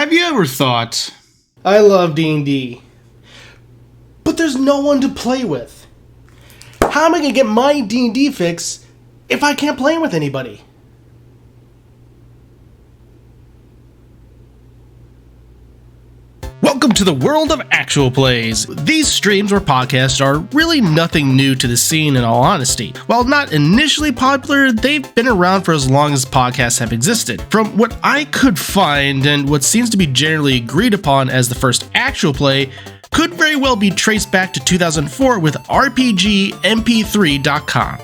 Have you ever thought, I love D&D, but there's no one to play with. How am I going to get my D&D fix if I can't play with anybody? welcome to the world of actual plays. These streams or podcasts are really nothing new to the scene in all honesty. While not initially popular, they've been around for as long as podcasts have existed. From what I could find, and what seems to be generally agreed upon as the first actual play, could very well be traced back to 2004 with RPGMP3.com.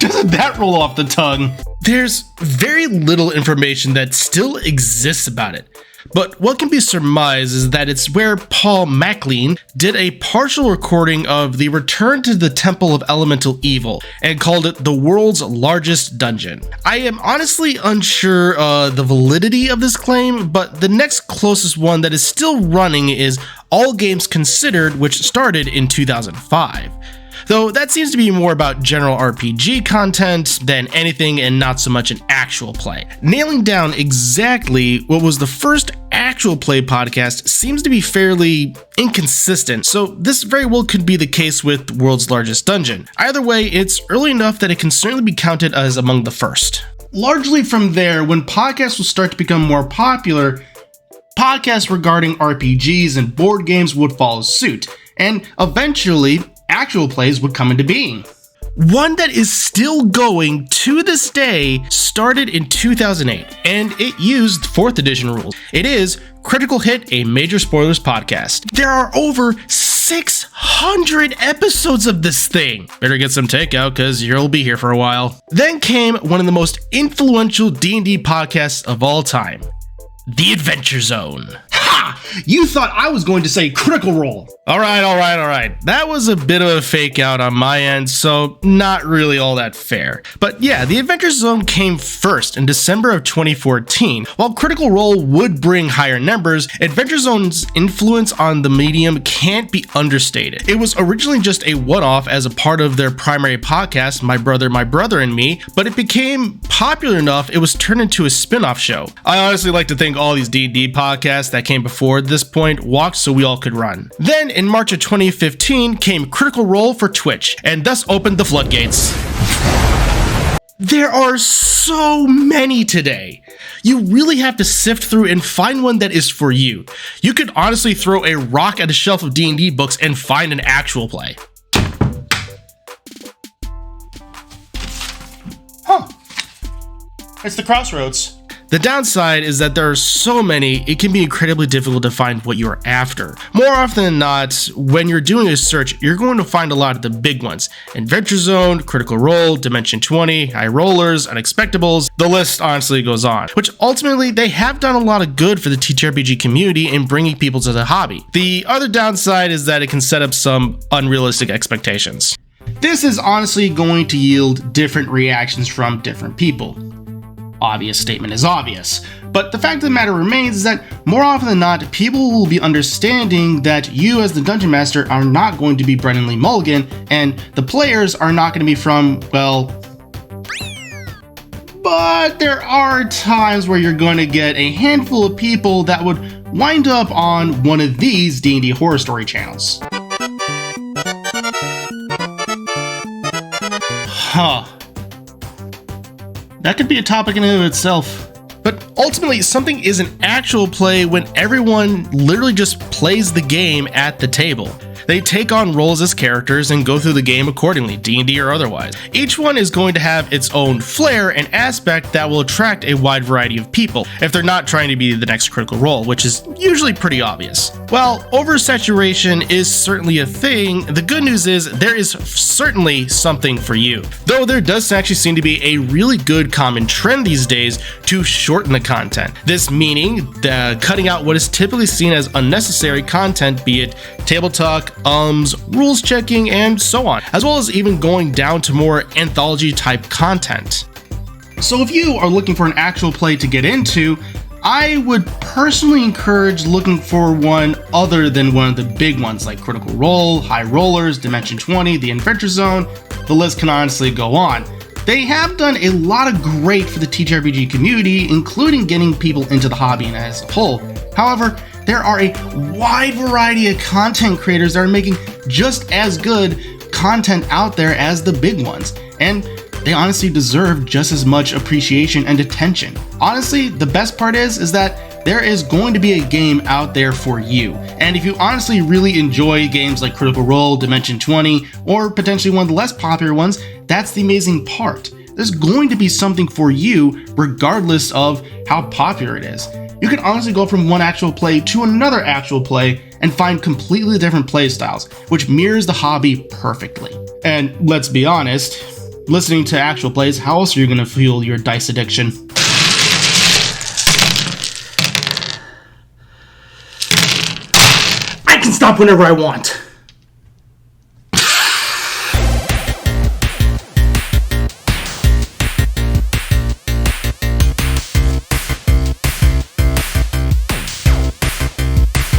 Doesn't that roll off the tongue? There's very little information that still exists about it. But what can be surmised is that it's where Paul Macleod did a partial recording of the Return to the Temple of Elemental Evil and called it the world's largest dungeon. I am honestly unsure the validity of this claim, but the next closest one that is still running is All Games Considered, which started in 2005. Though that seems to be more about general RPG content than anything and not so much an actual play. Nailing down exactly what was the first actual play podcast seems to be fairly inconsistent, so this very well could be the case with World's Largest Dungeon. Either way, it's early enough that it can certainly be counted as among the first. Largely from there, when podcasts will start to become more popular, podcasts regarding RPGs and board games would follow suit, and eventually actual plays would come into being. One that is still going to this day started in 2008, and it used 4th edition rules. It is Critical Hit, a Major Spoilers podcast. There are over 600 episodes of this thing. Better get some takeout, because you'll be here for a while. Then came one of the most influential D&D podcasts of all time, The Adventure Zone. You thought I was going to say Critical Role. All right. That was a bit of a fake out on my end, so not really all that fair. But yeah, the Adventure Zone came first in December of 2014. While Critical Role would bring higher numbers, Adventure Zone's influence on the medium can't be understated. It was originally just a one-off as a part of their primary podcast, My Brother and Me, but it became popular enough it was turned into a spin-off show. I honestly like to think all these D&D podcasts that came before this point walked so we all could run. Then in March of 2015 came Critical Role for Twitch, and thus opened the floodgates. There are so many today. You really have to sift through and find one that is for you. You could honestly throw a rock at a shelf of D&D books and find an actual play. It's the crossroads. The downside is that there are so many, it can be incredibly difficult to find what you are after. More often than not, when you're doing a search, you're going to find a lot of the big ones. Adventure Zone, Critical Role, Dimension 20, High Rollers, Unexpectables, the list honestly goes on. Which ultimately, they have done a lot of good for the TTRPG community in bringing people to the hobby. The other downside is that it can set up some unrealistic expectations. This is honestly going to yield different reactions from different people. Obvious statement is obvious, but the fact of the matter remains is that more often than not, people will be understanding that you as the Dungeon Master are not going to be Brennan Lee Mulligan, and the players are not going to be from, well... But there are times where you're going to get a handful of people that would wind up on one of these D&D horror story channels. That could be a topic in and of itself. But ultimately, something is an actual play when everyone literally just plays the game at the table. They take on roles as characters and go through the game accordingly, D&D or otherwise. Each one is going to have its own flair and aspect that will attract a wide variety of people, if they're not trying to be the next Critical Role, which is usually pretty obvious. While oversaturation is certainly a thing, the good news is there is certainly something for you. Though there does actually seem to be a really good common trend these days to shorten the content. This meaning cutting out what is typically seen as unnecessary content, be it table talk, rules checking, and so on, as well as even going down to more anthology type content. So if you are looking for an actual play to get into, I would personally encourage looking for one other than one of the big ones like Critical Role, High Rollers, Dimension 20, The Adventure Zone. The list can honestly go on. They have done a lot of great for the TTRPG community, including getting people into the hobby as a whole. However, there are a wide variety of content creators that are making just as good content out there as the big ones, and they honestly deserve just as much appreciation and attention. Honestly, the best part is that there is going to be a game out there for you. And if you honestly really enjoy games like Critical Role, Dimension 20, or potentially one of the less popular ones, that's the amazing part. There's going to be something for you regardless of how popular it is. You can honestly go from one actual play to another actual play and find completely different play styles, which mirrors the hobby perfectly. And let's be honest, listening to actual plays, how else are you going to fuel your dice addiction? I can stop whenever I want.